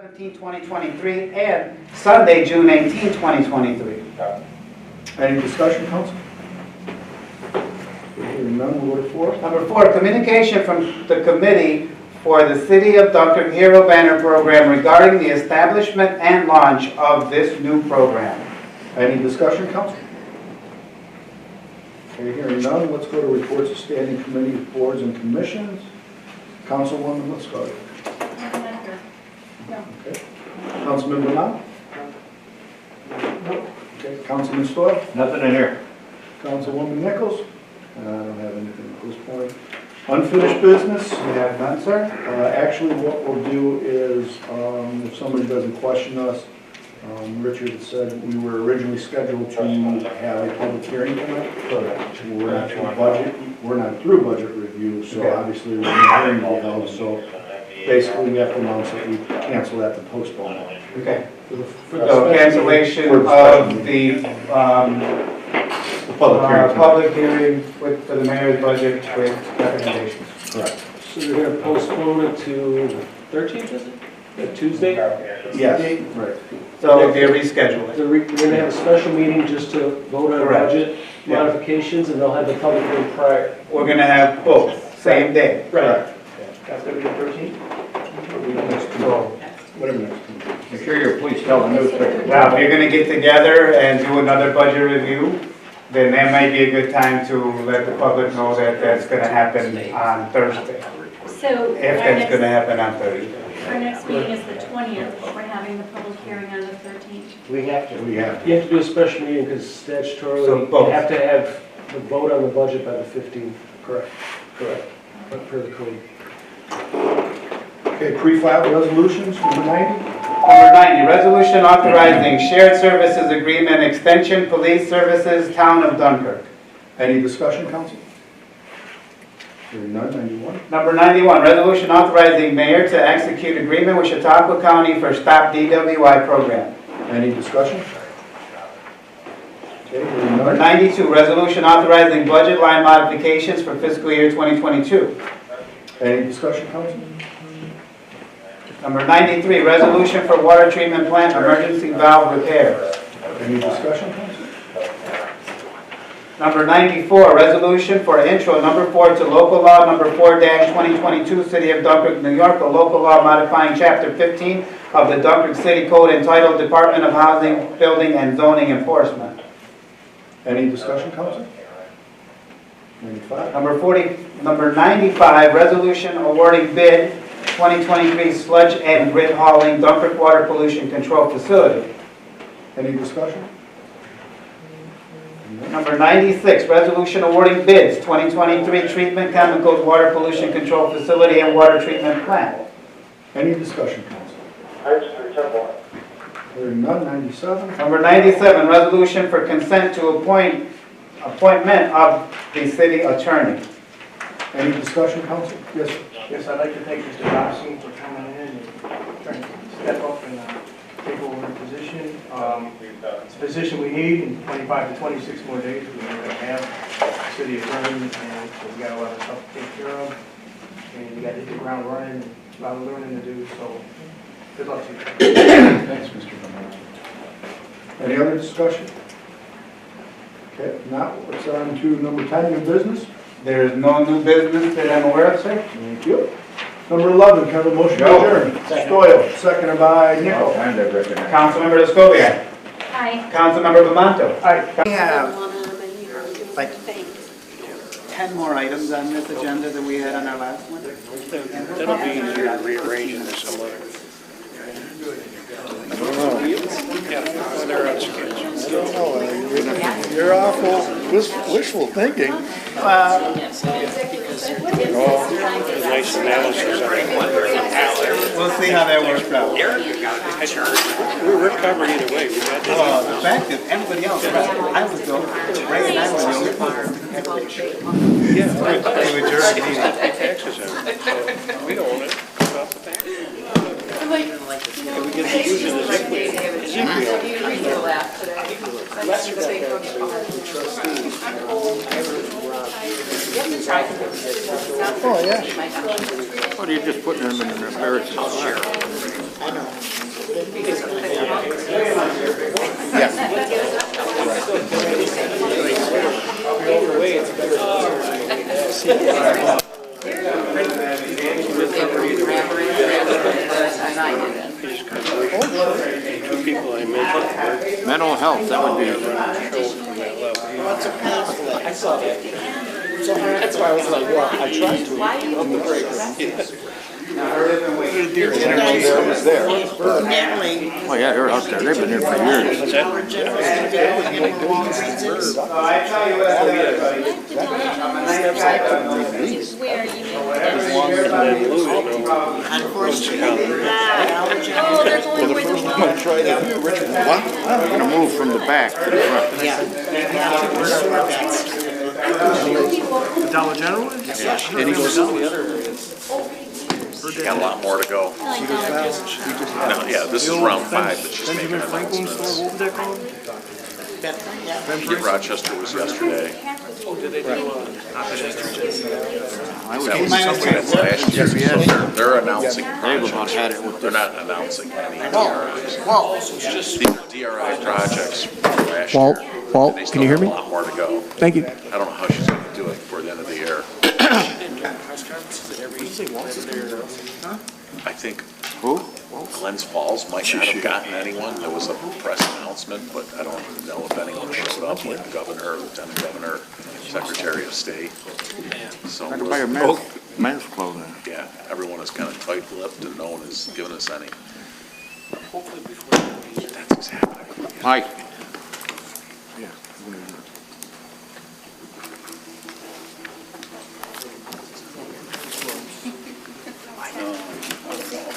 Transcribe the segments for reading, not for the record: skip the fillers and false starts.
17, 2023, and Sunday, June 18, 2023. Any discussion, council? Hearing none, we'll go to 4. Number 4, communication from the committee for the City of Dunkirk Hero Banner Program regarding the establishment and launch of this new program. Any discussion, council? Okay, hearing none, let's go to reports of standing committee, boards, and commissions. Councilwoman, let's go. Okay. Councilman Brown? Okay. Councilman Stoll? Nothing in here. Councilwoman Nichols? I don't have anything at this point. Unfinished business? We have none, sir. Actually, what we'll do is, if somebody doesn't question us, Richard said we were originally scheduled to have a public hearing tonight. Correct. We're not through budget review, so Okay. obviously we're hearing will be held. So basically, we have to announce that we cancel that to postpone it. Okay. For So cancellation of the public hearing for the mayor's budget with recommendations. Correct. So you're going to postpone it to 13th, is it? That Tuesday? Yes, right. So they reschedule it. We're going to have a special meeting just to vote on Correct. budget Yeah. modifications, and they'll have the public hearing prior. We're going to have both, same day. Right. That's going to be the 13th? So, Whatever next. Make sure you please tell the newspaper. now, if you're going to get together and do another budget review, then that might be a good time to let the public know that that's going to happen on Thursday. So If that's going to happen on Thursday. our next meeting is the 20th, we're having the public hearing on the 13th. We have to. You have to do a special meeting because So statutorily, both. you have to have the vote on the budget by the 15th. Correct. Correct. But per the code. Okay, pre-filed resolutions, number 90. Number 90, resolution authorizing shared services agreement extension, police services, town of Dunkirk. Any discussion, council? Hearing none, 91. Number 91, resolution authorizing mayor to execute agreement with Chautauqua County for Stop DWI program. Any discussion? Okay, hearing Number none. 92, resolution authorizing budget line modifications for fiscal year 2022. Any discussion, council? Number 93, resolution for water treatment plant emergency valve repair. Any discussion, council? Number 94, resolution for intro number 4 to local law number 4-2022, City of Dunkirk, New York, a local law modifying chapter 15 of the Dunkirk City Code entitled Department of Housing, Building and Zoning Enforcement. Any discussion, council? 95. Number 95, resolution awarding bid 2023 sludge and grit hauling Dunkirk Water Pollution Control Facility. Any discussion? Number 96, resolution awarding bids 2023 treatment chemicals water pollution control facility and water treatment plant. Any discussion, council? Hearing none, 97. Number 97, resolution for consent to appointment of the city attorney. Any discussion, council? Yes, sir. Yes, I'd like to thank Mr. Dobson for coming in and trying to step up and take over the position. It's a position we need in 25 to 26 more days. We're going to have city attorney, and so we got a lot of stuff to take care of. And we got to hit the ground running, and a lot of learning to do, so good luck to you. Thanks, Mr. Bernard. Any other discussion? Okay, now let's on to number 10, new business. There is no new business that I'm aware of, sir. Thank you. Number 11, can I have a motion to Go. adjourn? Stoyl, seconded by All Nichols. kinds of recognition. Councilmember Escobedo. Hi. Councilmember Bamanto. Aye. We have like 10 more items on this agenda than we had on our last one. That'll be easier to rearrange in there somewhere. They're on schedule. You're awful wishful thinking. Nice analysis of it. We'll see how that works out. We're covered either way. We got this. The fact is, everybody else, I was the Ray and I was the only one. Yeah, To adjourn the meeting. taxes on it. So we own it. It's off the tax. We get to use it as equity. As equity. Oh, yeah. What are you just putting them in an embarrassing spot? Mental health, that would be. That's why I was like, well, I tried to. Natalie. Oh, yeah, they're out there. They've been there for years. I tell you what, everybody. I'm a nice guy, but I'm a nice Where you mean? whatever you hear about me, Unfortunately, Oh, they're going with the What? I'm gonna move from the back to the front. yeah. The Dollar General is? And he goes, Got a lot more to go. I like Dollar General. No, yeah, this is round 5 that she's making Benjamin Franklin store, announcements. what was that called? Kid Rochester was yesterday. I was That was last year. So they're announcing They've about had it with They're not announcing any DRIs. These are DRI projects from last Walt, year. Walt, And they can still you hear have me? a lot more to go. Thank you. I don't know how she's gonna do it before the end of the year. I think Who? Glens Falls might not have gotten anyone. There was a press announcement, but I don't know if anyone showed up, like the governor, lieutenant governor, secretary of state. So, I can buy a men's clothing. yeah, everyone is kind of tight-lipped and no one has given us any. That's exactly. Mike.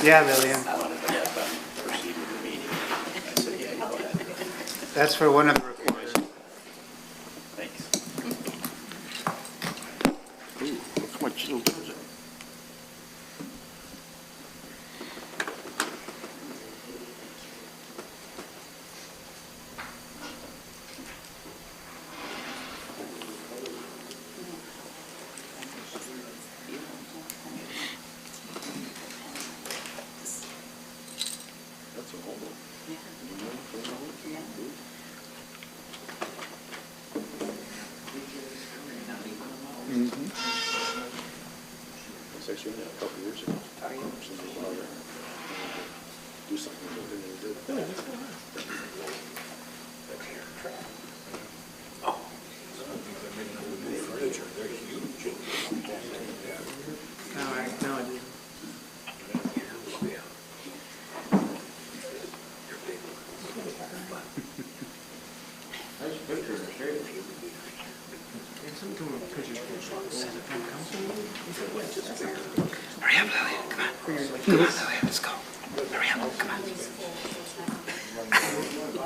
Yeah, Lillian. That's for one of the reporters. Look what you do.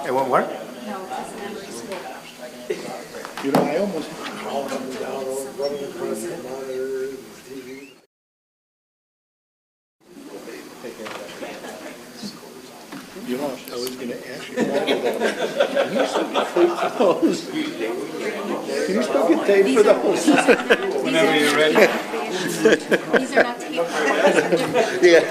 It won't work? No, it's never school. You know, I almost, you know, I was gonna ask you about that. Can you still get paid for those? Whenever you're ready. These are not taped. Yeah.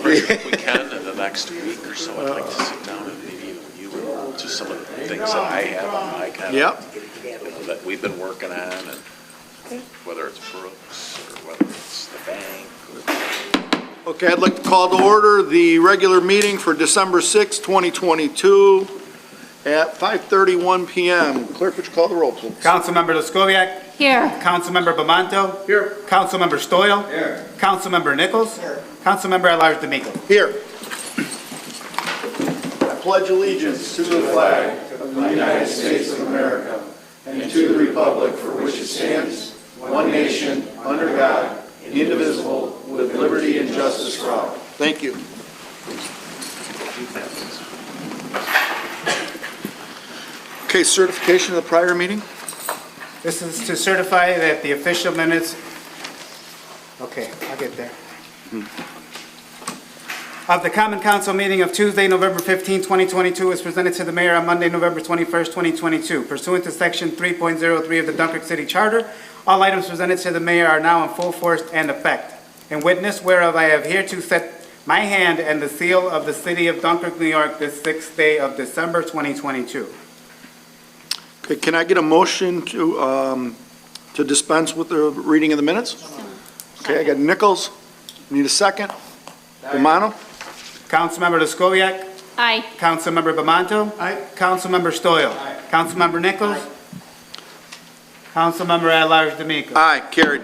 If we can, in the next week or so, I'd like to sit down and maybe even you, just some of the things that I have on my kind of, that we've been working on, and whether it's Brooks, or whether it's the bank, or Okay, I'd like to call to order the regular meeting for December 6th, 2022 at 5:31 PM. Clerk, would you call the roll, please? Councilmember Lescoviac. Here. Councilmember Bamanto. Here. Councilmember Stoyl. Here. Councilmember Nichols. Here. Councilmember at-large D'Amico. Here. I pledge allegiance to the flag of the United States of America and to the republic for which it stands, one nation, under God, indivisible, with liberty and justice for all. Thank you. Okay, certification of the prior meeting? This is to certify that the official minutes, okay, I'll get there. of the Common Council meeting of Tuesday, November 15, 2022 is presented to the mayor on Monday, November 21st, 2022. Pursuant to Section 3.03 of the Dunkirk City Charter, all items presented to the mayor are now in full force and effect. In witness whereof I have hereto set my hand and the seal of the city of Dunkirk, New York, this 6th day of December 2022. Okay, can I get a motion to dispense with the reading of the minutes? Okay, I got Nichols. Need a second? Romano? Councilmember Lescoviac. Aye. Councilmember Bamanto. Aye. Councilmember Stoyl. Councilmember Nichols. Councilmember at-large D'Amico. Aye, carried.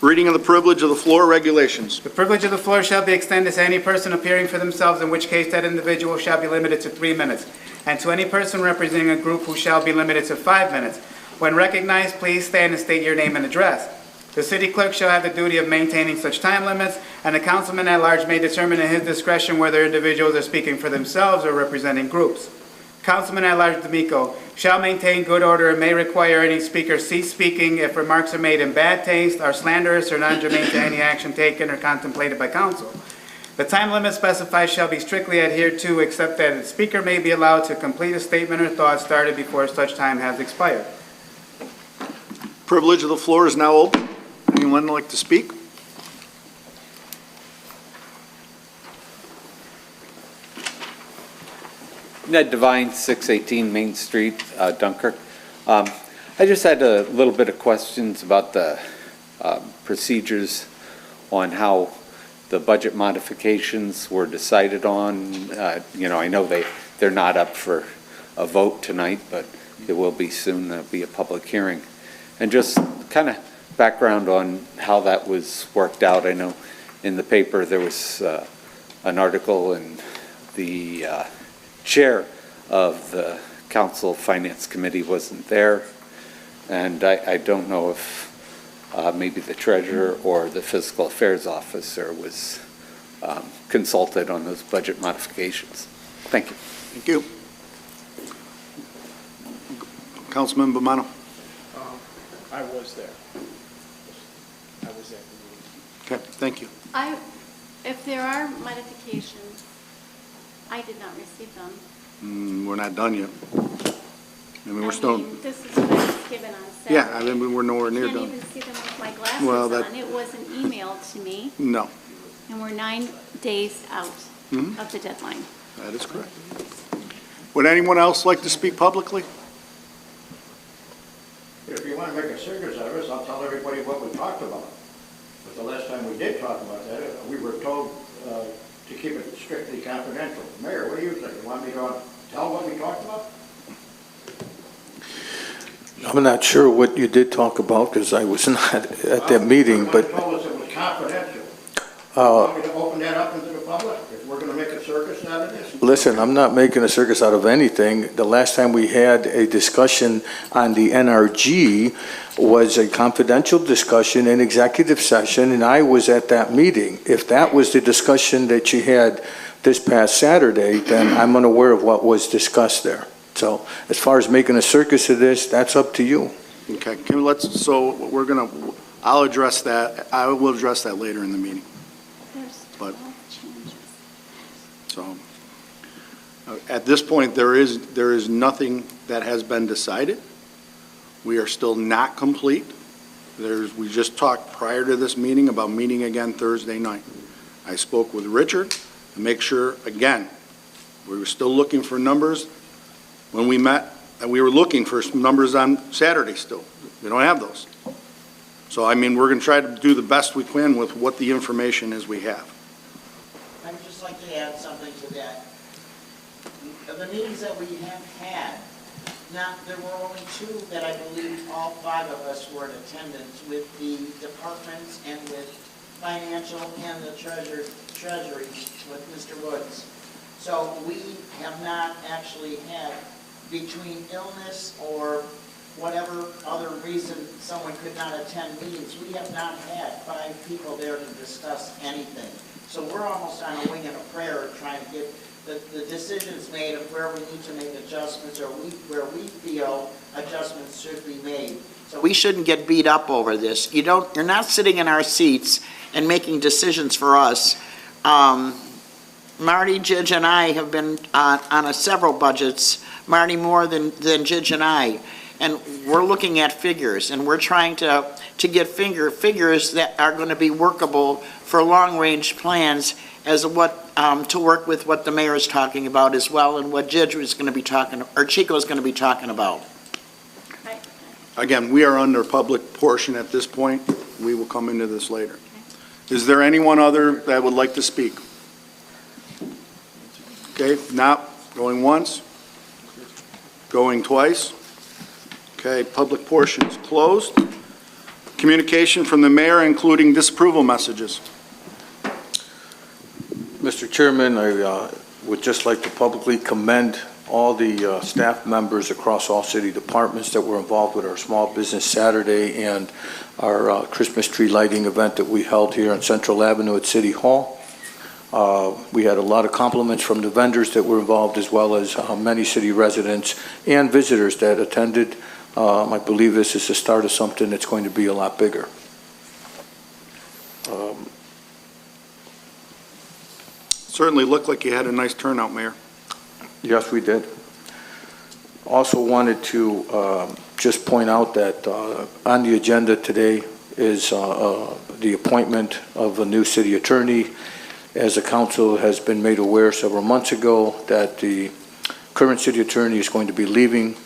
Reading of the privilege of the floor regulations. The privilege of the floor shall be extended to any person appearing for themselves, in which case that individual shall be limited to 3 minutes, and to any person representing a group who shall be limited to 5 minutes. When recognized, please stand and state your name and address. The city clerk shall have the duty of maintaining such time limits, and the councilman at large may determine in his discretion whether individuals are speaking for themselves or representing groups. Councilman at large D'Amico shall maintain good order and may require any speaker cease speaking if remarks are made in bad taste, are slanderous, or non-germane to any action taken or contemplated by council. The time limit specified shall be strictly adhered to, except that the speaker may be allowed to complete a statement or thought started before such time has expired. Privilege of the floor is now open. Anyone like to speak? Ned Devine, 618 Main Street, Dunkirk. I just had a little bit of questions about the procedures on how the budget modifications were decided on. I know they're not up for a vote tonight, but it will be soon. There'll be a public hearing. And just kind of background on how that was worked out. I know in the paper there was an article, and the chair of the council finance committee wasn't there, and I don't know if maybe the treasurer or the fiscal affairs officer was consulted on those budget modifications. Thank you. Thank you. Councilman Bomano. I was there. I was there. Okay, thank you. If there are modifications, I did not receive them. We're not done yet. We're still. This is what I was given on Saturday. Yeah, we're nowhere near I can't done. even see them with my glasses Well, on. It wasn't emailed to me, No, and we're 9 days out Mhm. of the deadline. that is correct. Would anyone else like to speak publicly? If you want to make a circus out of us, I'll tell everybody what we talked about. But the last time we did talk about that, we were told to keep it strictly confidential. Mayor, what do you think? You want me to tell what we talked about? I'm not sure what you did talk about because I was not at that meeting, but You told us it was confidential. You want me to open that up into the public? If we're going to make a circus out of this? listen, I'm not making a circus out of anything. The last time we had a discussion on the NRG was a confidential discussion in executive session, and I was at that meeting. If that was the discussion that you had this past Saturday, then I'm unaware of what was discussed there. So as far as making a circus of this, that's up to you. Okay, I'll address that. I will address that later in the meeting. There's But- 12 changes. So, at this point, there is nothing that has been decided. We are still not complete. We just talked prior to this meeting about meeting again Thursday night. I spoke with Richard to make sure, again, we were still looking for numbers when we met, and we were looking for some numbers on Saturday still. We don't have those. So, we're going to try to do the best we can with what the information is we have. I'd just like to add something to that. Of the meetings that we have had, there were only 2 that I believe all 5 of us were in attendance with the departments and with financial and the treasury with Mr. Woods. So we have not actually had, between illness or whatever other reason someone could not attend meetings, we have not had 5 people there to discuss anything. So we're almost on a wing and a prayer trying to get the decisions made of where we need to make adjustments or where we feel adjustments should be made. So we shouldn't get beat up over this. You're not sitting in our seats and making decisions for us. Marty, Jidge, and I have been on several budgets, Marty more than Jidge and I, and we're looking at figures, and we're trying to get figures that are going to be workable for long-range plans as what to work with what the mayor is talking about as well, and what Jidge was going to be talking, or Chico is going to be talking about. Again, we are under public portion at this point. We will come into this later. Is there anyone other that would like to speak? Okay, not going once, going twice. Okay, public portion is closed. Communication from the mayor, including disapproval messages. Mr. Chairman, I would just like to publicly commend all the staff members across all city departments that were involved with our Small Business Saturday and our Christmas tree lighting event that we held here on Central Avenue at City Hall. We had a lot of compliments from the vendors that were involved, as well as many city residents and visitors that attended. I believe this is the start of something that's going to be a lot bigger. Certainly looked like you had a nice turnout, Mayor. Yes, we did. Also wanted to just point out that on the agenda today is the appointment of a new city attorney. As the council has been made aware several months ago that the current city attorney is going to be leaving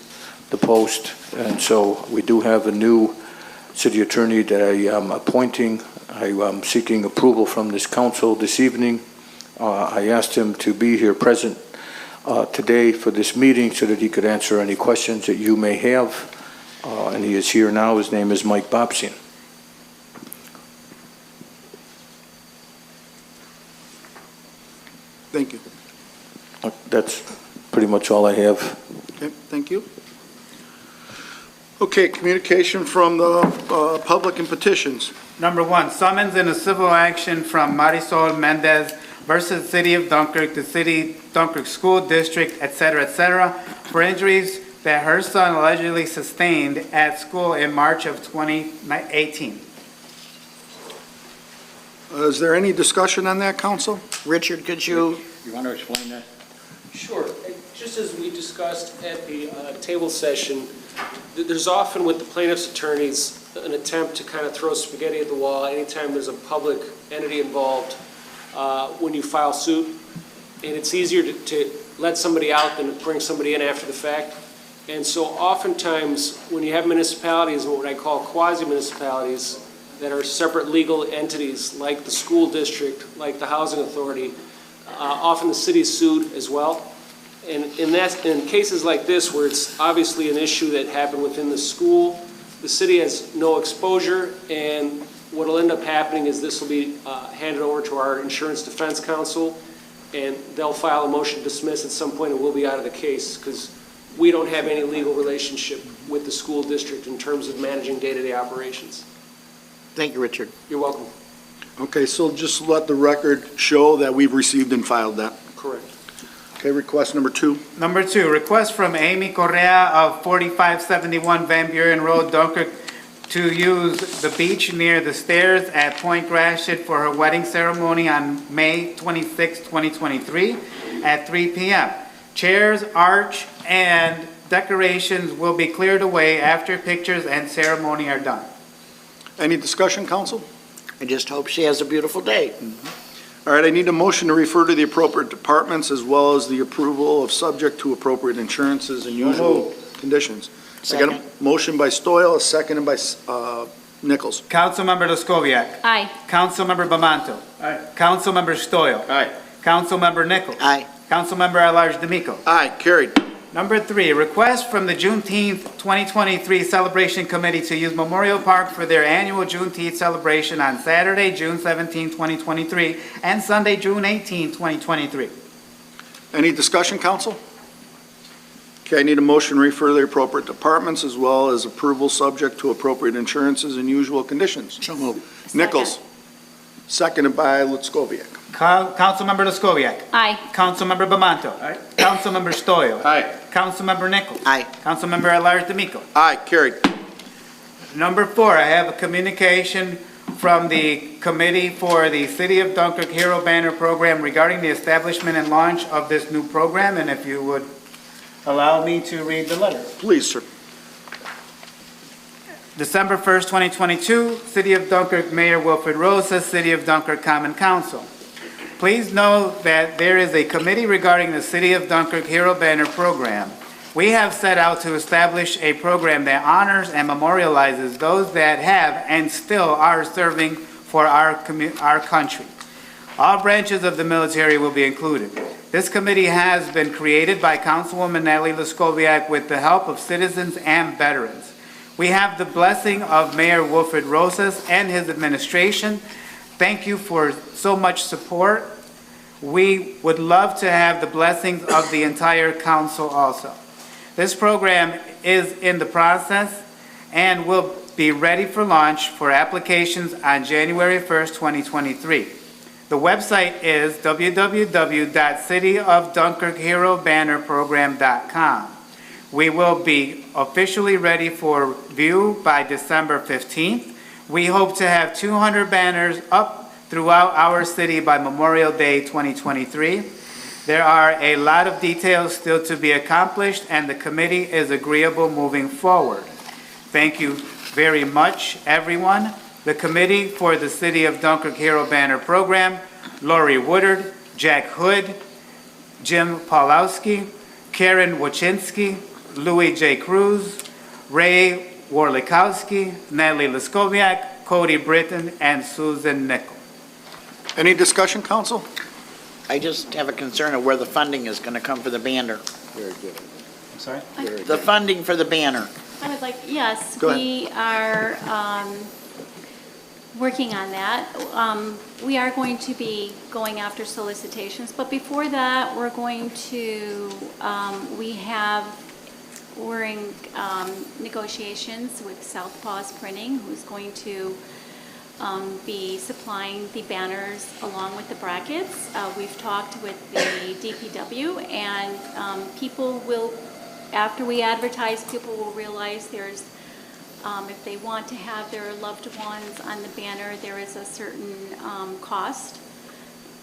the post, and so we do have a new city attorney that I am appointing. I am seeking approval from this council this evening. I asked him to be here present today for this meeting so that he could answer any questions that you may have, and he is here now. His name is Mike Bobsian. Thank you. That's pretty much all I have. Okay, thank you. Okay, communication from the public and petitions. Number 1, summons in a civil action from Marisol Mendez versus City of Dunkirk, the City Dunkirk School District, etc., for injuries that her son allegedly sustained at school in March of 2018. Is there any discussion on that, council? Richard, could you? You want to explain that? Sure. Just as we discussed at the table session, there's often with the plaintiff's attorneys an attempt to kind of throw spaghetti at the wall anytime there's a public entity involved when you file suit. And it's easier to let somebody out than to bring somebody in after the fact. And so oftentimes when you have municipalities, what I call quasi-municipalities, that are separate legal entities like the school district, like the housing authority, often the city is sued as well. And in cases like this, where it's obviously an issue that happened within the school, the city has no exposure, and what will end up happening is this will be handed over to our insurance defense counsel, and they'll file a motion to dismiss at some point, and we'll be out of the case, because we don't have any legal relationship with the school district in terms of managing day-to-day operations. Thank you, Richard. You're welcome. Okay, so just let the record show that we've received and filed that. Correct. Okay, request number 2. Number 2, request from Amy Correa of 4571 Van Buren Road, Dunkirk, to use the beach near the stairs at Point Gratiot for her wedding ceremony on May 26, 2023 at 3 p.m. Chairs, arch, and decorations will be cleared away after pictures and ceremony are done. Any discussion, council? I just hope she has a beautiful day. All right, I need a motion to refer to the appropriate departments as well as the approval of subject to appropriate insurances and usual conditions. I got a motion by Stoyl, a second by Nichols. Councilmember Laskoviac. Aye. Councilmember Bamanto. Aye. Councilmember Stoyl. Aye. Councilmember Nichols. Aye. Councilmember at-large D'Amico. Aye, carried. Number 3, request from the Juneteenth 2023 Celebration Committee to use Memorial Park for their annual Juneteenth celebration on Saturday, June 17, 2023, and Sunday, June 18, 2023. Any discussion, council? Okay, I need a motion to refer to the appropriate departments as well as approval subject to appropriate insurances and usual conditions. So moved. Nichols. Seconded by Lutzkoviak. Councilmember Laskoviac. Aye. Councilmember Bamanto. Aye. Councilmember Stoyl. Aye. Councilmember Nichols. Aye. Councilmember at-large D'Amico. Aye, carried. Number 4, I have a communication from the Committee for the City of Dunkirk Hero Banner Program regarding the establishment and launch of this new program, and if you would allow me to read the letter. Please, sir. December 1st, 2022, City of Dunkirk Mayor Wilfred Rosas, City of Dunkirk Common Council. Please know that there is a committee regarding the City of Dunkirk Hero Banner Program. We have set out to establish a program that honors and memorializes those that have and still are serving for our country. All branches of the military will be included. This committee has been created by Councilwoman Natalie Leskoviak with the help of citizens and veterans. We have the blessing of Mayor Wilfred Rosas and his administration. Thank you for so much support. We would love to have the blessings of the entire council also. This program is in the process and will be ready for launch for applications on January 1st, 2023. The website is www.cityofdunkirkherobannerprogram.com. We will be officially ready for view by December 15th. We hope to have 200 banners up throughout our city by Memorial Day 2023. There are a lot of details still to be accomplished, and the committee is agreeable moving forward. Thank you very much, everyone. The Committee for the City of Dunkirk Hero Banner Program, Lori Woodard, Jack Hood, Jim Paulowski, Karen Wachinski, Louis J. Cruz, Ray Warlikowski, Natalie Leskoviak, Cody Britton, and Susan Nickel. Any discussion, council? I just have a concern of where the funding is going to come for the banner. Very good. I'm sorry? The funding for the banner. I would like, yes, Go ahead. we are working on that. We are going to be going after solicitations, but before that, we're going to, we're in negotiations with Southpaws Printing, who's going to be supplying the banners along with the brackets. We've talked with the DPW, and people will, after we advertise, people will realize there's, if they want to have their loved ones on the banner, there is a certain cost,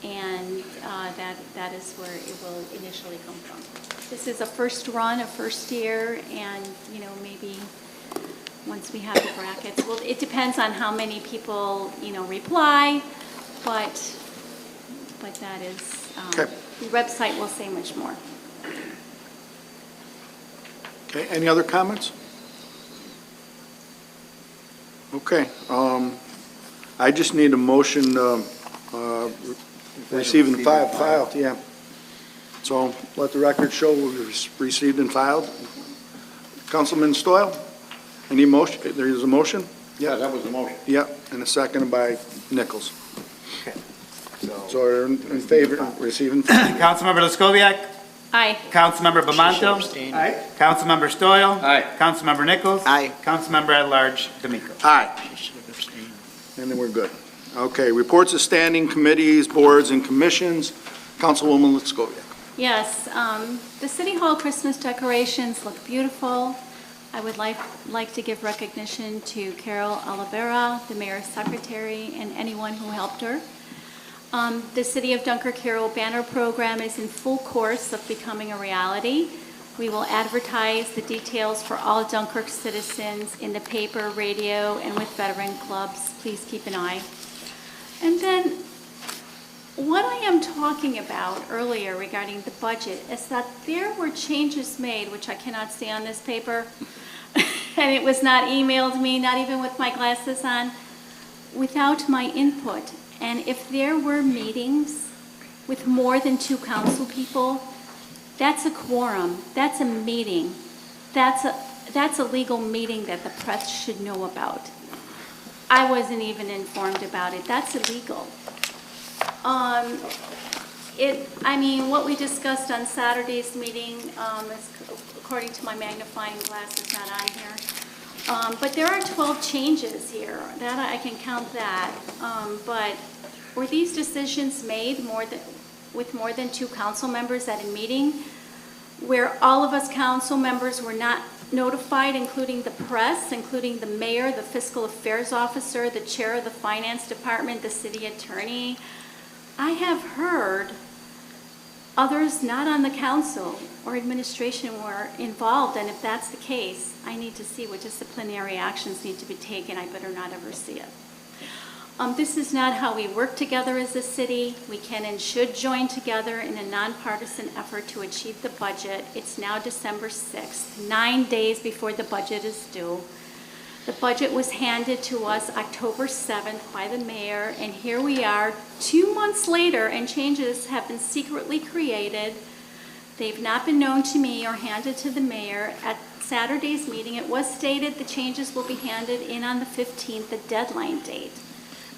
and that is where it will initially come from. This is a first run, a first year, and, you know, maybe once we have the brackets, well, it depends on how many people, you know, reply, but that is, Okay. the website will say much more. Okay, any other comments? Okay, I just need a motion, received and filed, yeah. So let the record show we received and filed. Councilman Stoyl, any motion? There is a motion? Yeah, that was the motion. Yep, and a second by Nichols. Okay. So are in favor, receiving? Councilmember Leskoviak, Aye. Councilmember Bamanto, Aye. Councilmember Stoyl, Aye. Councilmember Nichols, Aye. Councilmember at Large D'Amico. Aye, She should have abstained. and then we're good. Okay, reports of standing committees, boards, and commissions. Councilwoman Leskoviak. Yes, the City Hall Christmas decorations look beautiful. I would like to give recognition to Carol Oliveira, the mayor's secretary, and anyone who helped her. The City of Dunkirk Hero Banner Program is in full course of becoming a reality. We will advertise the details for all Dunkirk citizens in the paper, radio, and with veteran clubs. Please keep an eye. And then, what I am talking about earlier regarding the budget is that there were changes made, which I cannot see on this paper, and it was not emailed me, not even with my glasses on, without my input. And if there were meetings with more than 2 council people, that's a quorum, that's a meeting, that's a legal meeting that the press should know about. I wasn't even informed about it, that's illegal. I mean, what we discussed on Saturday's meeting, is, according to my magnifying glass, is not on here. But there are 12 changes here, that I can count that. But were these decisions made with more than 2 council members at a meeting where all of us council members were not notified, including the press, including the mayor, the fiscal affairs officer, the chair of the finance department, the city attorney. I have heard others not on the council or administration were involved, and if that's the case, I need to see what disciplinary actions need to be taken. I better not ever see it. This is not how we work together as a city. We can and should join together in a nonpartisan effort to achieve the budget. It's now December 6th, 9 days before the budget is due. The budget was handed to us October 7th by the mayor, and here we are 2 months later, and changes have been secretly created. They've not been known to me or handed to the mayor. At Saturday's meeting, it was stated the changes will be handed in on the 15th, the deadline date.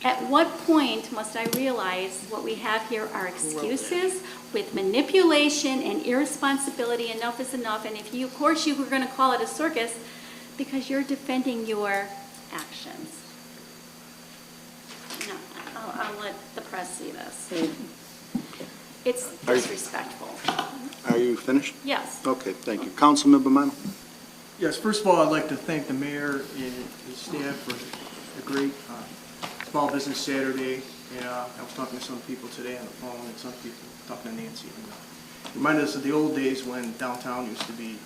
At what point must I realize what we have here are excuses with manipulation and irresponsibility? Enough is enough. And if you, of course, you were going to call it a circus because you're defending your actions. No, I'll let the press see this. It's disrespectful. Are you finished? Yes. Okay, thank you. Councilmember Mano? Yes, first of all, I'd like to thank the mayor and his staff for a great Small Business Saturday. And I was talking to some people today on the phone, and some people talking to Nancy. And, reminded us of the old days when downtown used to be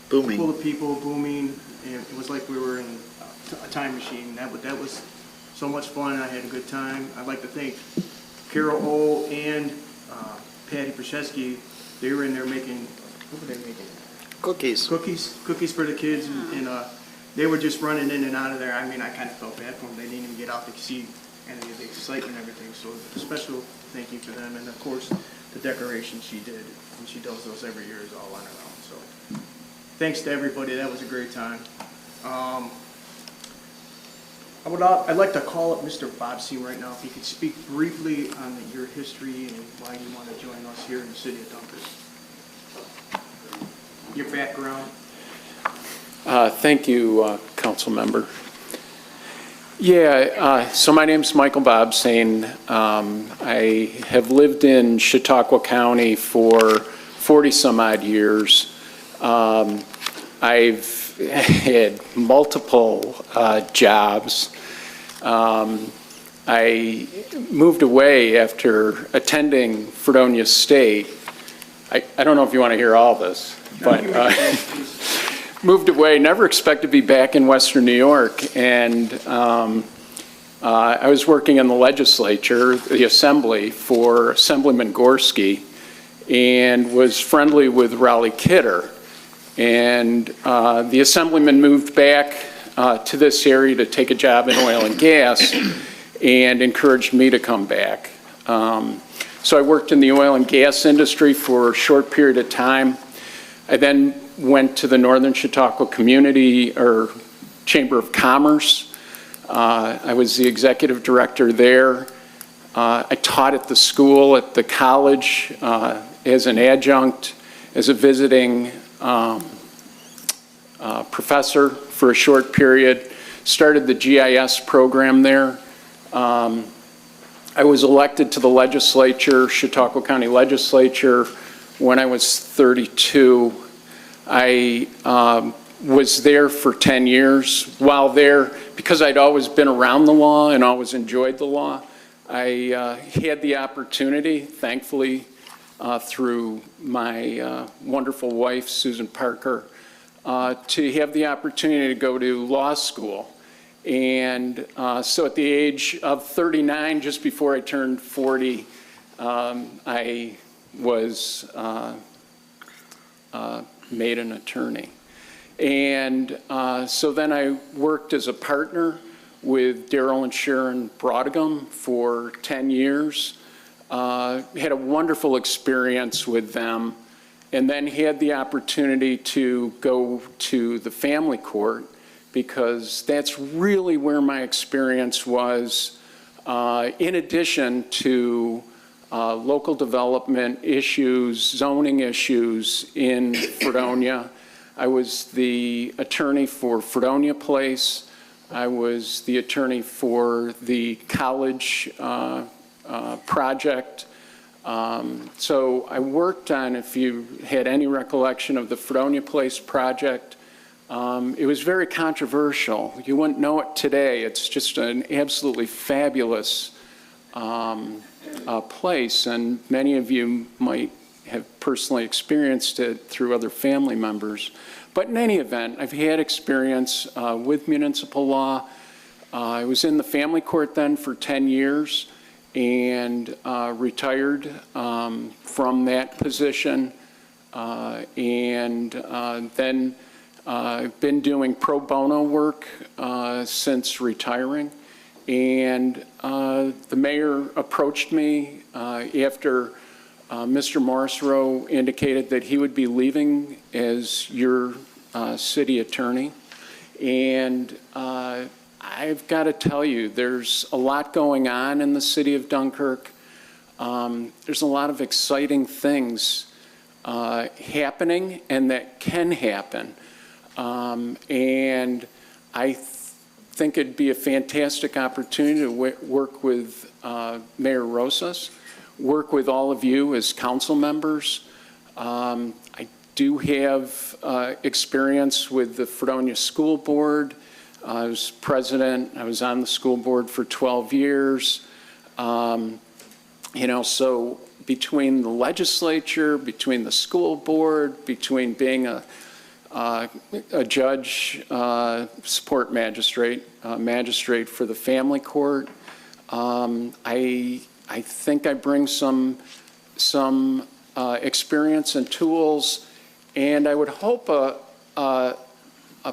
Booming. full of people, booming, and it was like we were in a time machine. That was so much fun. I had a good time. I'd like to thank Carol O. and Patty Prashesky. They were in there making, what were they making? Cookies. Cookies for the kids, and they were just running in and out of there. I mean, I kind of felt bad for them. They didn't even get out to see any of the excitement and everything. So a special thank you for them. And of course, the decoration she did, and she does those every year, is all on her own. So thanks to everybody. That was a great time. I'd like to call up Mr. Bobsey right now, if he could speak briefly on your history and why you want to join us here in the city of Dunkirk. Your background. Thank you, council member. Yeah, so my name's Michael Bobsane. I have lived in Chautauqua County for 40 some odd years. I've had multiple jobs. I moved away after attending Fredonia State. I don't know if you want to hear all this, but moved away, never expected to be back in Western New York, and I was working in the legislature, the assembly, for Assemblyman Gorski, and was friendly with Raleigh Kidder. And the assemblyman moved back to this area to take a job in oil and gas and encouraged me to come back. So I worked in the oil and gas industry for a short period of time. I then went to the Northern Chautauqua Community or Chamber of Commerce. I was the executive director there. I taught at the school, at the college, as an adjunct, as a visiting professor for a short period. Started the GIS program there. I was elected to the legislature, Chautauqua County Legislature, when I was 32. I was there for 10 years. While there, because I'd always been around the law and always enjoyed the law, I had the opportunity, thankfully, through my wonderful wife, Susan Parker, to have the opportunity to go to law school. And so at the age of 39, just before I turned 40, I was made an attorney. And so then I worked as a partner with Darrell and Sharon Brodigam for 10 years. Had a wonderful experience with them, and then had the opportunity to go to the family court, because that's really where my experience was, in addition to local development issues, zoning issues in Fredonia. I was the attorney for Fredonia Place. I was the attorney for the college project. So I worked on, if you had any recollection of the Fredonia Place project, it was very controversial. You wouldn't know it today. It's just an absolutely fabulous place, and many of you might have personally experienced it through other family members. But in any event, I've had experience with municipal law. I was in the family court then for 10 years and retired from that position. Then I've been doing pro bono work since retiring. And the mayor approached me after Mr. Morrisroe indicated that he would be leaving as your city attorney. And I've got to tell you, there's a lot going on in the city of Dunkirk. There's a lot of exciting things happening and that can happen. And I think it'd be a fantastic opportunity to work with Mayor Rosas, work with all of you as council members. I do have experience with the Fredonia School Board. I was president. I was on the school board for 12 years. So between the legislature, between the school board, between being a judge, support magistrate, magistrate for the family court, I think I bring some experience and tools, and I would hope a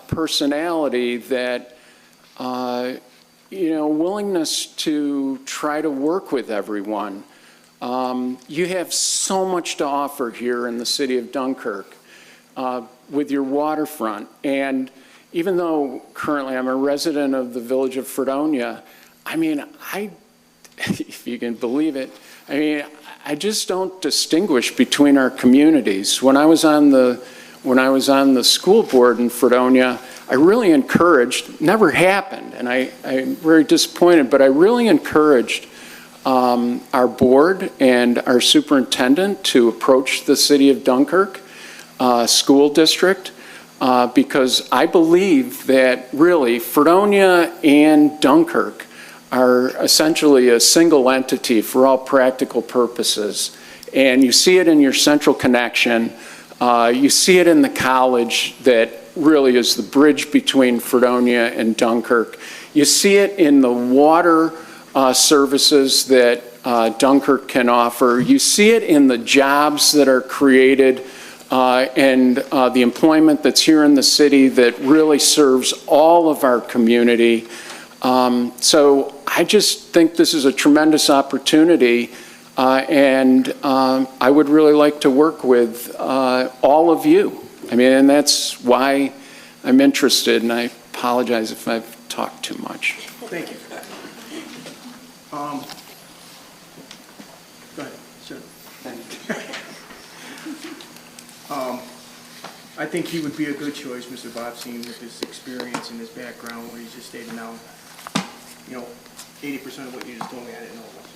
personality that, willingness to try to work with everyone. You have so much to offer here in the city of Dunkirk with your waterfront. And even though currently I'm a resident of the village of Fredonia, if you can believe it, I just don't distinguish between our communities. When I was on the school board in Fredonia, I really encouraged, never happened, and I'm very disappointed, but I really encouraged our board and our superintendent to approach the city of Dunkirk school district because I believe that really Fredonia and Dunkirk are essentially a single entity for all practical purposes. And you see it in your central connection. You see it in the college that really is the bridge between Fredonia and Dunkirk. You see it in the water services that Dunkirk can offer. You see it in the jobs that are created and the employment that's here in the city that really serves all of our community. So I just think this is a tremendous opportunity, and I would really like to work with all of you. And that's why I'm interested, and I apologize if I've talked too much. Thank you. Go ahead, sir. I think he would be a good choice, Mr. Bobstein, with his experience and his background, what he's just stated now. 80% of what you just told me I didn't know about.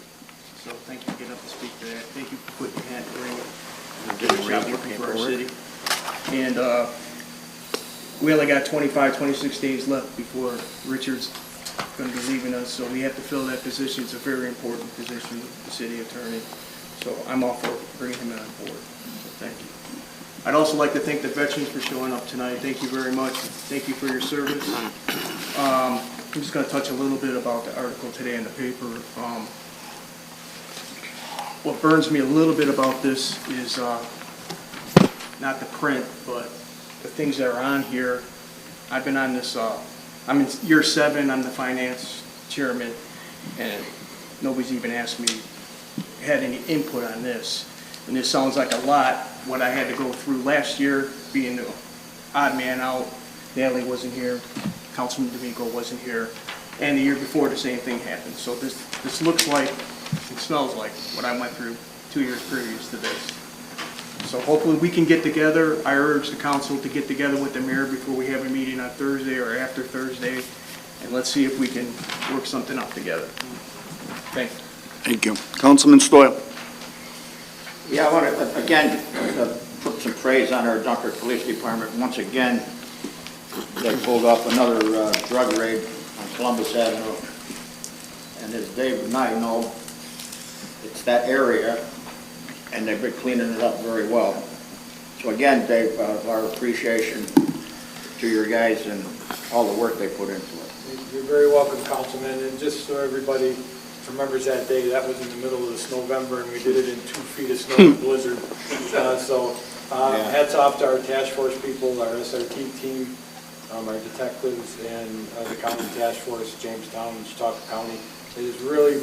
So thank you for getting up to speak to that. Thank you for putting your hand in the ring and getting ready for our city. And we only got 25, 26 days left before Richard's going to be leaving us, so we have to fill that position. It's a very important position with the city attorney. So I'm all for bringing him on board. So thank you. I'd also like to thank the veterans for showing up tonight. Thank you very much. Thank you for your service. I'm just going to touch a little bit about the article today in the paper. What burns me a little bit about this is not the print, but the things that are on here. I've been on this, I'm in year 7, I'm the finance chairman, and nobody's even asked me, had any input on this. And this sounds like a lot, what I had to go through last year, being the odd man out. Natalie wasn't here, Councilman D'Amico wasn't here, and the year before the same thing happened. So this looks like, it smells like what I went through 2 years previous to this. So hopefully we can get together. I urge the council to get together with the mayor before we have a meeting on Thursday or after Thursday, and let's see if we can work something out together. Thank you. Thank you. Councilman Stoyl. Yeah, I want to, again, put some praise on our Dunkirk Police Department. Once again, they pulled off another drug raid on Columbus Avenue. And as Dave and I know, it's that area, and they've been cleaning it up very well. So again, Dave, our appreciation to your guys and all the work they put into it. You're very welcome, Councilman, and just so everybody remembers that day, that was in the middle of this November, and we did it in 2 feet of snow and blizzard. Hats off to our task force people, our SRT team, our detectives, and the county task force, Jamestown and Chautauqua County. It has really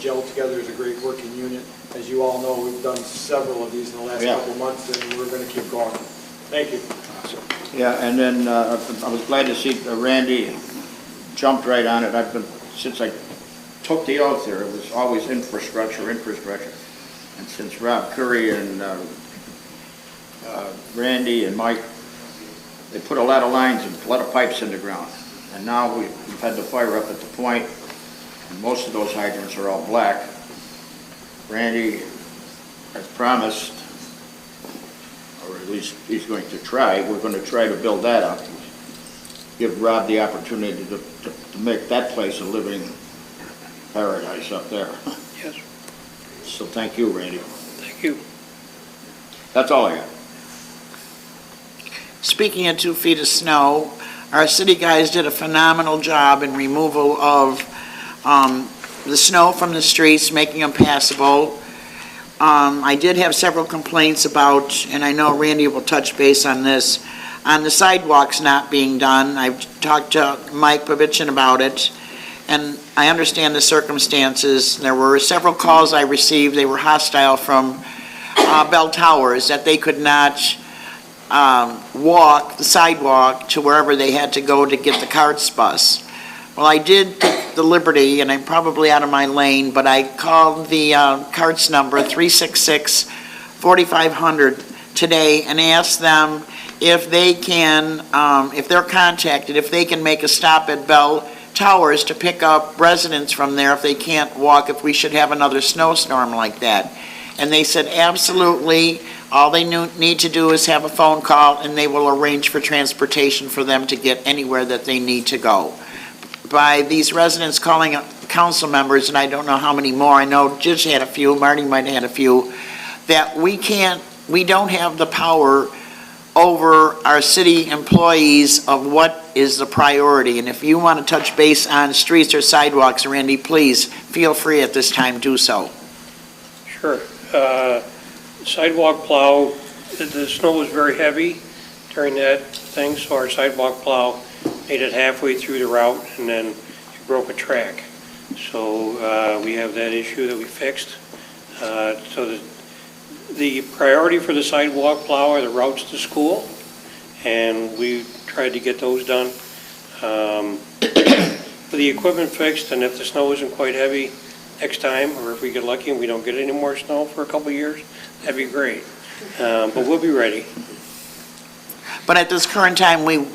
gelled together as a great working unit. As you all know, we've done several of these in the last couple of months, and we're going to keep going. Thank you. Yeah, and then I was glad to see Randy jumped right on it. Since I took the oath there, it was always infrastructure. And since Rob Curry and Randy and Mike, they put a lot of lines and a lot of pipes in the ground. And now we've had the fire up at the point, and most of those hydrants are all black. Randy has promised, or at least he's going to try, we're going to try to build that up. Give Rob the opportunity to make that place a living paradise up there. Yes. So thank you, Randy. Thank you. That's all I got. Speaking of 2 feet of snow, our city guys did a phenomenal job in removal of the snow from the streets, making them passable. I did have several complaints about, and I know Randy will touch base on this, on the sidewalks not being done. I've talked to Mike Petitions about it, and I understand the circumstances. There were several calls I received. They were hostile from Bell Towers that they could not walk the sidewalk to wherever they had to go to get the carts bus. Well, I did take the liberty, and I'm probably out of my lane, but I called the carts number 366-4500 today and asked them if they can, if they're contacted, if they can make a stop at Bell Towers to pick up residents from there if they can't walk, if we should have another snowstorm like that. And they said absolutely, all they need to do is have a phone call and they will arrange for transportation for them to get anywhere that they need to go. By these residents calling council members, and I don't know how many more, I know Judge had a few, Marty might have had a few, that we don't have the power over our city employees of what is the priority. And if you want to touch base on streets or sidewalks, Randy, please feel free at this time, do so. Sure. Sidewalk plow, the snow was very heavy during that thing, so our sidewalk plow made it halfway through the route and then it broke a track. So we have that issue that we fixed. So the priority for the sidewalk plow are the routes to school, and we tried to get those done. With the equipment fixed, and if the snow isn't quite heavy next time, or if we get lucky and we don't get any more snow for a couple of years, that'd be great. But we'll be ready. But at this current time, we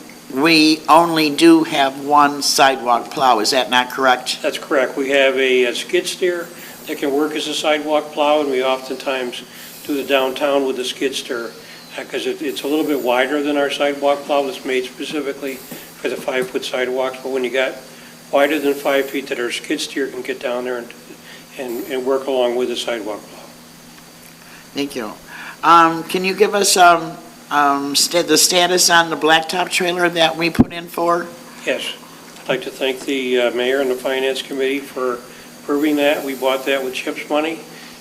only do have one sidewalk plow, is that not correct? That's correct. We have a skid steer that can work as a sidewalk plow, and we oftentimes do the downtown with the skid steer because it's a little bit wider than our sidewalk plow that's made specifically for the 5-foot sidewalks. But when you got wider than 5 feet, that our skid steer can get down there and work along with the sidewalk plow. Thank you. Can you give us the status on the blacktop trailer that we put in for? Yes. I'd like to thank the mayor and the finance committee for approving that. We bought that with CHIPS money,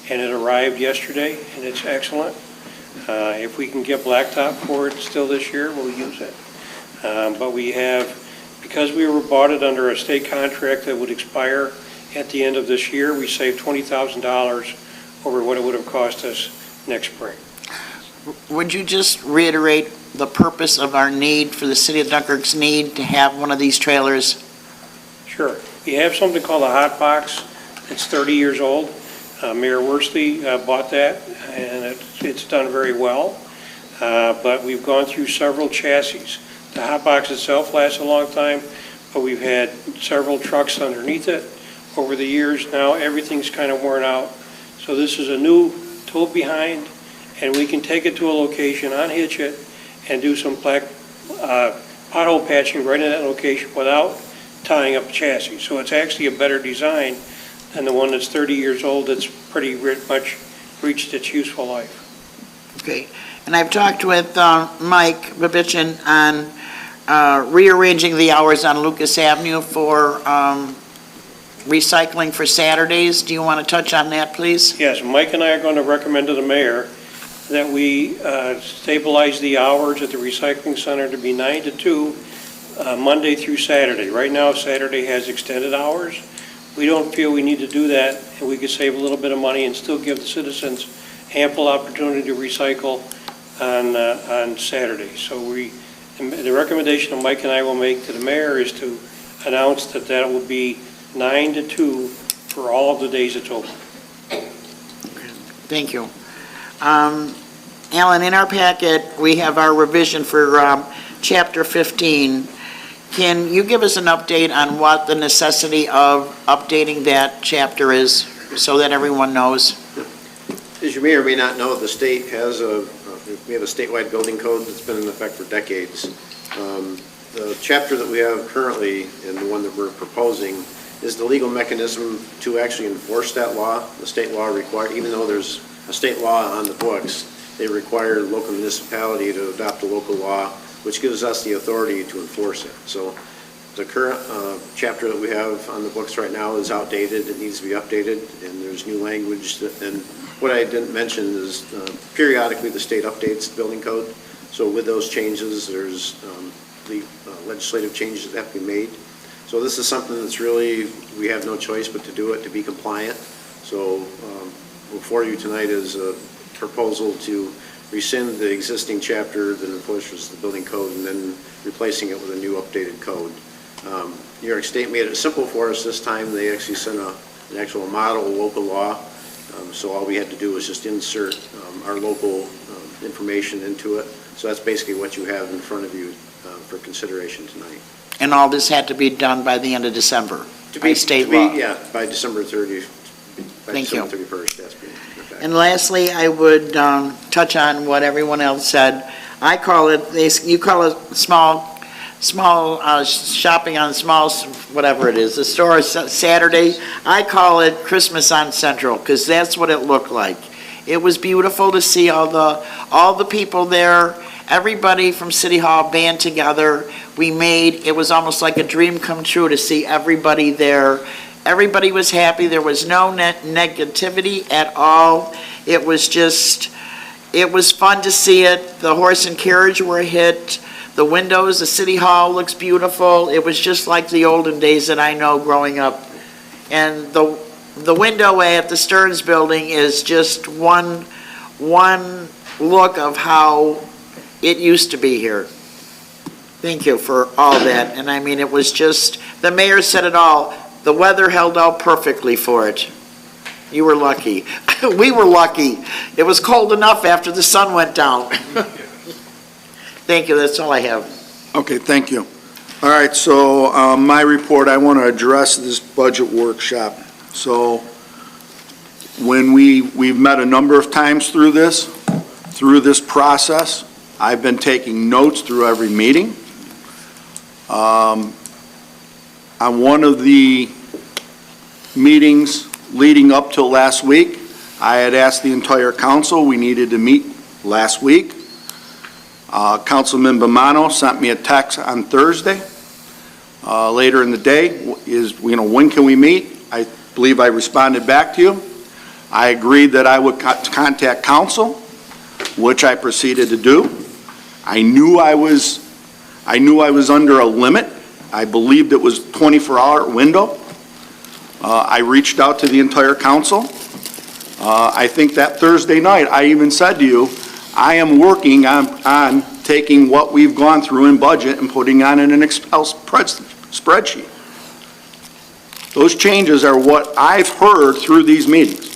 and it arrived yesterday, and it's excellent. If we can get blacktop for it still this year, we'll use it. But we have, because we were bought it under a state contract that would expire at the end of this year, we saved $20,000 over what it would have cost us next spring. Would you just reiterate the purpose of our need, for the city of Dunkirk's need to have one of these trailers? Sure. We have something called a hot box. It's 30 years old. Mayor Worsley bought that, and it's done very well. But we've gone through several chassis. The hot box itself lasts a long time, but we've had several trucks underneath it over the years. Now everything's kind of worn out. So this is a new towed behind, and we can take it to a location, unhitch it, and do some pothole patching right in that location without tying up the chassis. So it's actually a better design than the one that's 30 years old that's pretty much reached its useful life. Okay, and I've talked with Mike Petitions on rearranging the hours on Lucas Avenue for recycling for Saturdays. Do you want to touch on that, please? Yes, Mike and I are going to recommend to the mayor that we stabilize the hours at the recycling center to be 9 to 2, Monday through Saturday. Right now, Saturday has extended hours. We don't feel we need to do that, and we could save a little bit of money and still give the citizens ample opportunity to recycle on Saturday. So the recommendation that Mike and I will make to the mayor is to announce that that will be 9 to 2 for all of the days it's open. Thank you. Alan, in our packet, we have our revision for Chapter 15. Can you give us an update on what the necessity of updating that chapter is so that everyone knows? As you may or may not know, the state has we have a statewide building code that's been in effect for decades. The chapter that we have currently and the one that we're proposing is the legal mechanism to actually enforce that law. The state law requires, even though there's a state law on the books, they require the local municipality to adopt a local law, which gives us the authority to enforce it. So the current chapter that we have on the books right now is outdated. It needs to be updated, and there's new language. And what I didn't mention is periodically the state updates the building code. So with those changes, there's the legislative changes that have to be made. So this is something that's really, we have no choice but to do it to be compliant. So before you tonight is a proposal to rescind the existing chapter that enforces the building code and then replacing it with a new updated code. New York State made it simple for us this time. They actually sent an actual model local law. So all we had to do was just insert our local information into it. So that's basically what you have in front of you for consideration tonight. And all this had to be done by the end of December, by state law? Yeah, by December 30th. Thank you. December 31st, that's being effective. And lastly, I would touch on what everyone else said. I call it, you call it small shopping on small, whatever it is, the store is Saturday. I call it Christmas on Central, because that's what it looked like. It was beautiful to see all the people there. Everybody from City Hall band together. It was almost like a dream come true to see everybody there. Everybody was happy. There was no negativity at all. It was fun to see it. The horse and carriage were hit. The windows, the City Hall looks beautiful. It was just like the olden days that I know growing up. And the window at the Stearns Building is just one look of how it used to be here. Thank you for all that. And I mean, it was just, the mayor said it all. The weather held out perfectly for it. You were lucky. We were lucky. It was cold enough after the sun went down. Thank you, that's all I have. Okay, thank you. All right, so my report, I want to address this budget workshop. So when we've met a number of times through this process, I've been taking notes through every meeting. On one of the meetings leading up till last week, I had asked the entire council, we needed to meet last week. Councilman Bomano sent me a text on Thursday, later in the day, when can we meet? I believe I responded back to you. I agreed that I would contact council, which I proceeded to do. I knew I was under a limit. I believed it was a 24-hour window. I reached out to the entire council. I think that Thursday night, I even said to you, I am working on taking what we've gone through in budget and putting on in an Excel spreadsheet. Those changes are what I've heard through these meetings.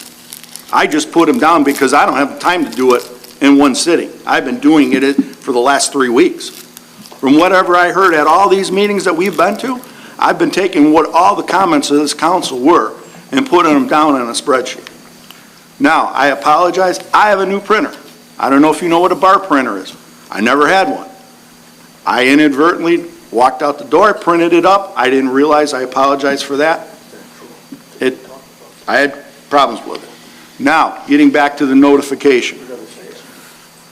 I just put them down because I don't have time to do it in one sitting. I've been doing it for the last 3 weeks. From whatever I heard at all these meetings that we've been to, I've been taking what all the comments of this council were and putting them down on a spreadsheet. Now, I apologize, I have a new printer. I don't know if you know what a bar printer is. I never had one. I inadvertently walked out the door, printed it up. I didn't realize, I apologize for that. I had problems with it. Now, getting back to the notification.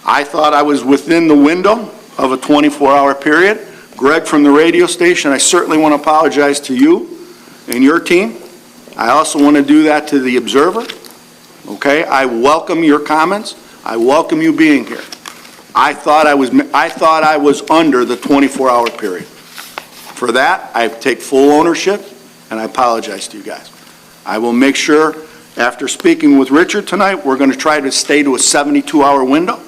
I thought I was within the window of a 24-hour period. Greg from the radio station, I certainly want to apologize to you and your team. I also want to do that to the Observer. Okay, I welcome your comments. I welcome you being here. I thought I was under the 24-hour period. For that, I take full ownership, and I apologize to you guys. I will make sure, after speaking with Richard tonight, we're going to try to stay to a 72-hour window.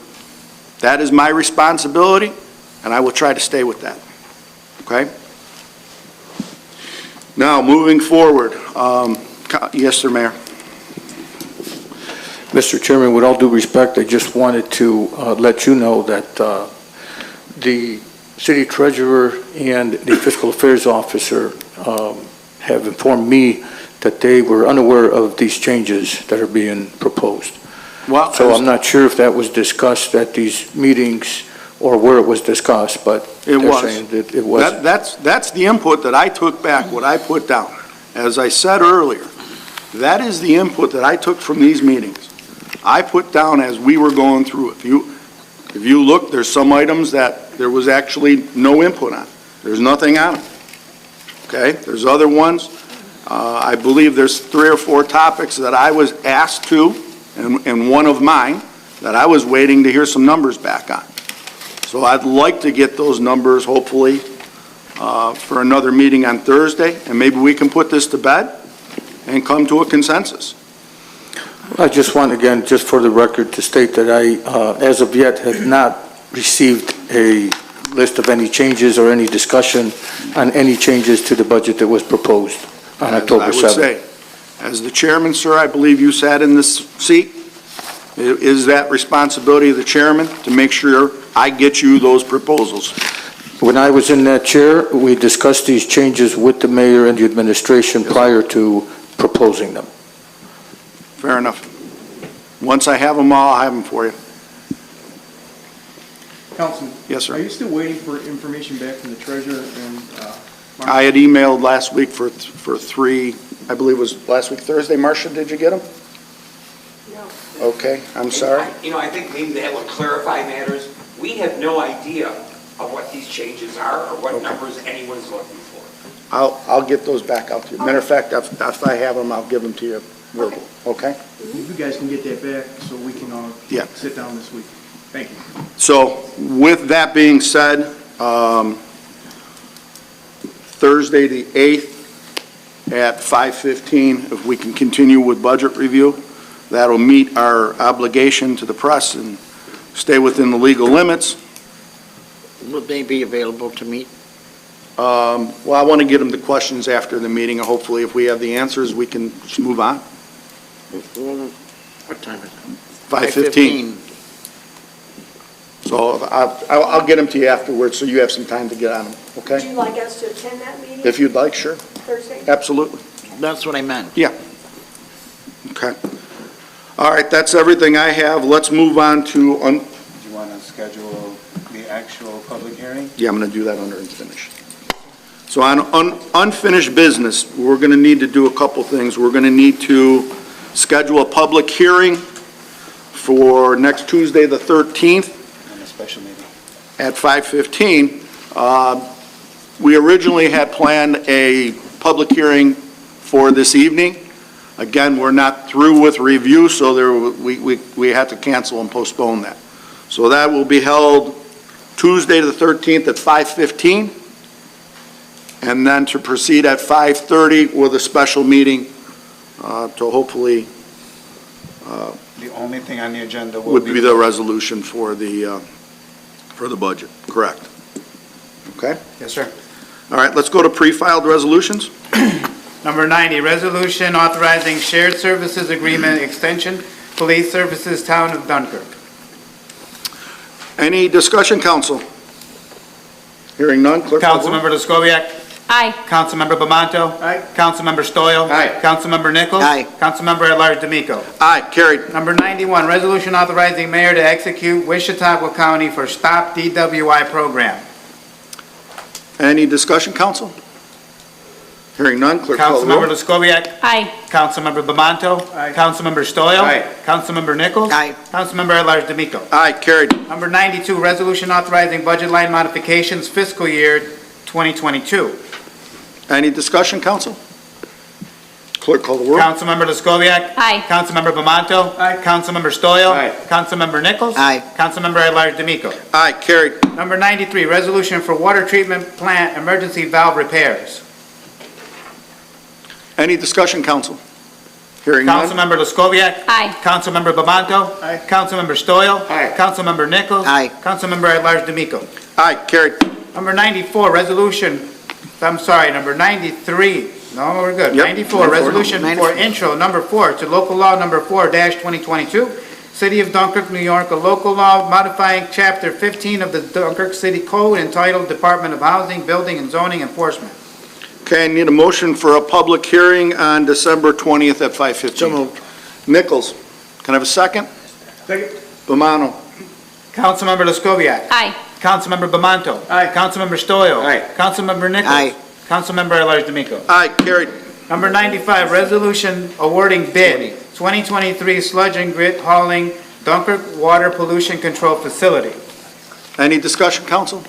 That is my responsibility, and I will try to stay with that. Okay? Now, moving forward. Yes, sir, Mayor. Mr. Chairman, with all due respect, I just wanted to let you know that the city treasurer and the fiscal affairs officer have informed me that they were unaware of these changes that are being proposed. Well, so I'm not sure if that was discussed at these meetings or where it was discussed, but it was. Saying that it was. That's the input that I took back, what I put down. As I said earlier, that is the input that I took from these meetings. I put down as we were going through. If you look, there's some items that there was actually no input on. There's nothing on them. Okay? There's other ones. I believe there's 3 or 4 topics that I was asked to, and one of mine, that I was waiting to hear some numbers back on. So I'd like to get those numbers, hopefully, for another meeting on Thursday, and maybe we can put this to bed and come to a consensus. I just want, again, just for the record, to state that I, as of yet, have not received a list of any changes or any discussion on any changes to the budget that was proposed on October 7th. I would say, as the chairman, sir, I believe you sat in this seat. It is that responsibility of the chairman to make sure I get you those proposals. When I was in that chair, we discussed these changes with the mayor and the administration prior to proposing them. Fair enough. Once I have them all, I'll have them for you. Councilman? Yes, sir. Are you still waiting for information back from the treasurer and I had emailed last week for 3, I believe it was last week Thursday. Marcia, did you get them? No. Okay, I'm sorry. I think maybe that would clarify matters. We have no idea of what these changes are or what numbers anyone's looking for. I'll get those back out to you. Matter of fact, if I have them, I'll give them to you verbal. Okay? If you guys can get that back so we can all sit down this week. Thank you. So with that being said, Thursday the 8th at 5:15, if we can continue with budget review, that'll meet our obligation to the press and stay within the legal limits. Would they be available to meet? Well, I want to get them the questions after the meeting, and hopefully if we have the answers, we can just move on. What time is it? 5:15. So I'll get them to you afterwards, so you have some time to get on them, okay? Would you like us to attend that meeting? If you'd like, sure. Thursday? Absolutely. That's what I meant. Yeah. Okay. All right, that's everything I have. Let's move on to... Do you want to schedule the actual public hearing? Yeah, I'm going to do that under unfinished. So on unfinished business, we're going to need to do a couple things. We're going to need to schedule a public hearing for next Tuesday, the 13th. And a special meeting. At 5:15. We originally had planned a public hearing for this evening. Again, we're not through with review, so we had to cancel and postpone that. So that will be held Tuesday the 13th at 5:15, and then to proceed at 5:30 with a special meeting to hopefully The only thing on the agenda would be the resolution for the budget, correct? Okay? Yes, sir. All right, let's go to pre-filed resolutions. Number 90, resolution authorizing shared services agreement extension, police services, town of Dunkirk. Any discussion, council? Hearing none, clerk. Councilmember Lescoviac. Aye. Councilmember Bamanto. Aye. Councilmember Stoyl. Aye. Councilmember Nichols. Aye. Councilmember at-large D'Amico. Aye, carried. Number 91, resolution authorizing mayor to execute with Chautauqua County for Stop DWI program. Any discussion, council? Hearing none, clerk call the roll. Councilmember Lescoviac. Aye. Councilmember Bamanto. Aye. Councilmember Stoyl. Aye. Councilmember Nichols. Aye. Councilmember at-large D'Amico. Aye, carried. Number 92, resolution authorizing budget line modifications fiscal year 2022. Any discussion, council? Clerk call the roll. Councilmember Lescoviac. Aye. Councilmember Bamanto. Aye. Councilmember Stoyl. Aye. Councilmember Nichols. Aye. Councilmember at-large D'Amico. Aye, carried. Number 93, resolution for water treatment plant emergency valve repairs. Any discussion, council? Hearing none. Councilmember Lescoviac. Aye. Councilmember Bamanto. Aye. Councilmember Stoyl. Aye. Councilmember Nichols. Aye. Councilmember at-large D'Amico. Aye, carried. Number 94, resolution, number 93. No, we're good. Yep. 94, resolution for intro number 4 to local law number 4-2022, City of Dunkirk, New York, a local law modifying Chapter 15 of the Dunkirk City Code entitled Department of Housing, Building, and Zoning Enforcement. Okay, I need a motion for a public hearing on December 20th at 5:15. So moved. Nichols, can I have a second? Second. Bomano. Councilmember Lescoviac. Aye. Councilmember Bamanto. Aye. Councilmember Stoyl. Aye. Councilmember Nichols. Aye. Councilmember at-large D'Amico. Aye, carried. Number 95, resolution awarding bid 2023 sludge and grit hauling Dunkirk Water Pollution Control Facility. Any discussion, council?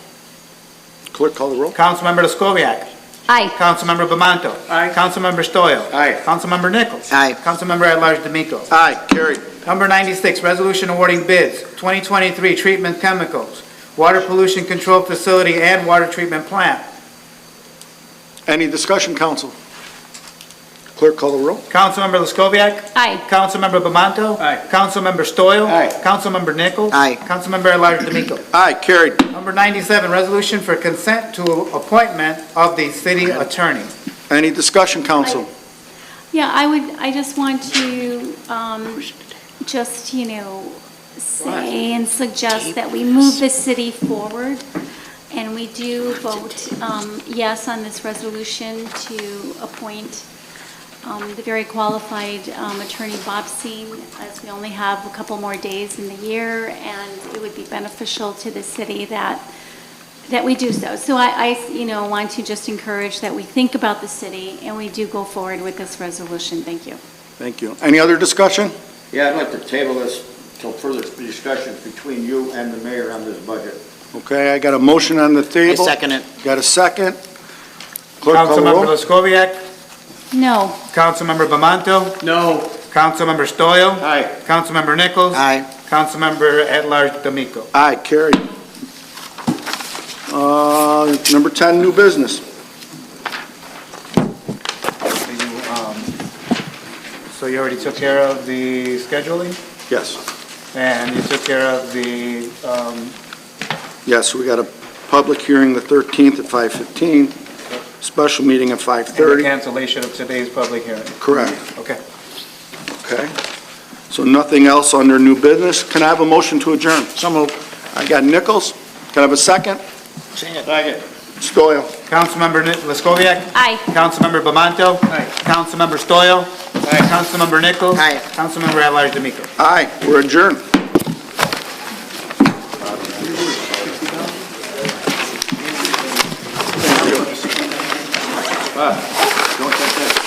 Clerk call the roll. Councilmember Lescoviac. Aye. Councilmember Bamanto. Aye. Councilmember Stoyl. Aye. Councilmember Nichols. Aye. Councilmember at-large D'Amico. Aye, carried. Number 96, resolution awarding bids 2023 treatment chemicals, water pollution control facility and water treatment plant. Any discussion, council? Clerk call the roll. Councilmember Lescoviac. Aye. Councilmember Bamanto. Aye. Councilmember Stoyl. Aye. Councilmember Nichols. Aye. Councilmember at-large D'Amico. Aye, carried. Number 97, resolution for consent to appointment of the city attorney. Any discussion, council? Yeah, I just want to, say and suggest that we move the city forward, and we do vote yes on this resolution to appoint the very qualified attorney Bob Seen, as we only have a couple more days in the year, and it would be beneficial to the city that we do so. So I want to just encourage that we think about the city and we do go forward with this resolution. Thank you. Thank you. Any other discussion? Yeah, I'd like to table this till further discussions between you and the mayor on this budget. Okay, I got a motion on the table. I second it. Got a second? Clerk call the Councilmember roll. Lescoviac. No. Councilmember Bamanto. No. Councilmember Stoyl. Aye. Councilmember Nichols. Aye. Councilmember at-large D'Amico. Aye, carried. Number 10, new business. So you already took care of the scheduling, Yes. and you took care of the, Yes, we got a public hearing the 13th at 5:15, special meeting at and the 5:30. cancellation of today's public hearing. Correct. Okay. Okay. So nothing else under new business. Can I have a motion to adjourn? So moved. I got Nichols. Can I have a second? Second. Stoyl. Councilmember Lescoviac. Aye. Councilmember Bamanto. Aye. Councilmember Stoyl. Aye. Councilmember Nichols. Aye. Councilmember at-large D'Amico. Aye, we're adjourned. Don't touch that.